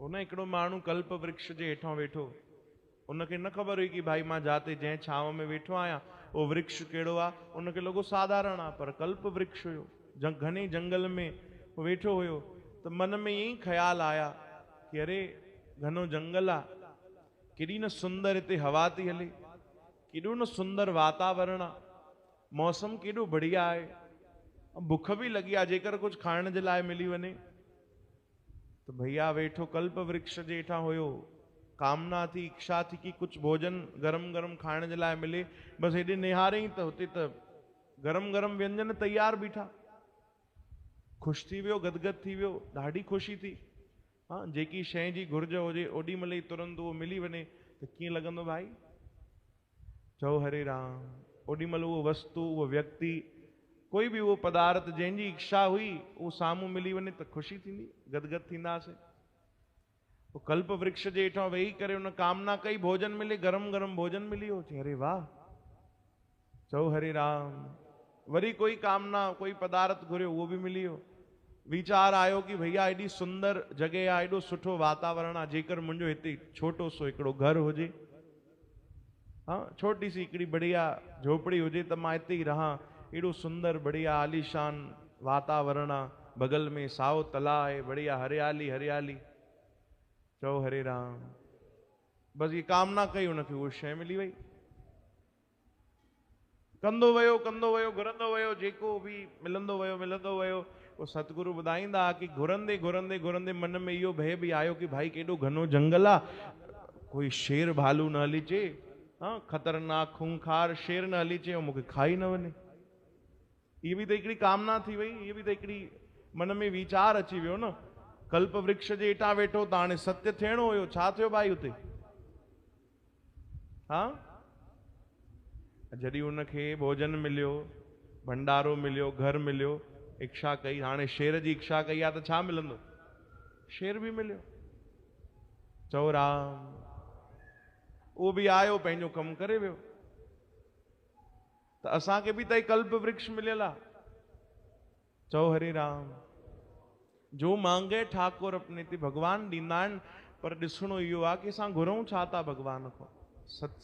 उन हिकिड़ो माण्हू कल्प वृक्ष जे हेठां वेठो, उनखे न ख़बर हुई कि भाई मां जाते जंहिं छांव में वेठो आहियां उहो वृक्ष कहिड़ो आहे। उनखे लॻो साधारण आहे, पर कल्प वृक्ष हुयो, घने जंगल में वेठो हुयो। त मन में ईअं ई ख्याल आया कि अरे घनो जंगल आहे, केॾी न सुंदर हिते हवा थी हले, केॾो न सुंदर वातावरण आहे, मौसम केॾो बढ़िया आहे, बुख भी लगी आहे, जेकर कुछ खाइण जे लाइ मिली वञे। तो भैया वेठो कल्प वृक्ष जे हेठां हुयो, कामना थी, इच्छा थी कि कुछ भोजन गरम गरम खाइण जे लाइ मिले। बस हेॾे निहारई त हुते त गरम गरम व्यंजन तैयार बीठा। ख़ुशि थी वियो, गदगद थी वियो, ॾाढी ख़ुशी थी। हाँ, जेकी शइ जी घुर्ज हुजे ओॾी महिल ई तुरंत उहो मिली वञे त कीअं लॻंदो भाई? चओ हरे राम। ओॾी महिल उहो वस्तु, उहो व्यक्ति, कोई भी वो पदार्थ जंहिंजी इच्छा हुई वो साम्हूं मिली वञे त ख़ुशी थींदी, गदगद थींदासीं। वो कल्प वृक्ष जे हेठां वेही करे उन कामना कई भोजन मिले, गरम गरम भोजन मिली वियो। चई अरे वाह, चओ हरे राम। वरी कोई कामना, कोई पदार्थ घुरियो, वो भी मिली वियो। विचार आयो कि भैया एडी सुंदर जगह आहे, एडो सुठो वातावरण आहे, जेकर मुंहिंजो हिते छोटो सो हिकिड़ो घर हुजे, हाँ छोटी सी हिकिड़ी बढ़िया झोपड़ी हुजे त मां हिते ई रहां। एडो सुंदर बढ़िया आलीशान वातावरण आहे, बगल में साओ तला है, बढ़िया हरियाली हरियाली। चओ हरे राम। बस ये कामना कई, उनखे उहो शइ मिली वई। कंदो वयो घुरंदो वयो, जेको भी मिलंदो वयो। वो सतगुरु ॿुधाईंदा कि घुरंदे घुरंदे घुरंदे मन में इहो भय भी आयो कि भाई केॾो घनो जंगल आहे, कोई शेर भालू न हली अचे, हाँ खतरनाक खूंखार शेर न हली अचे ऐं मूंखे खाई न वञे। ये भी तो हिकिड़ी कामना थी वई, ये भी तो हिकिड़ी मन में वीचार अची वियो न। कल्प वृक्ष जे हेठां वेठो त हाणे सत्य थियणो हुयो। छा थियो भाई हुते? हाँ, जॾहिं उनखे भोजन मिलियो, भंडारो मिलियो, घर मिलियो, इच्छा कई, हाणे शेर जी इच्छा कई आहे त छा मिलंदो? शेर भी मिलियो। चओ राम। वो भी आयो, पंहिंजो कमु करे वियो। त असांखे भी त कल्प वृक्ष मिलियल आहे। चओ हरे राम। जो मांगे ठाकुर अपने ते, भगवान ॾींदा आहिनि, पर ॾिसणो इहो आहे कि असां घुरूं छा था भगवान खां। सत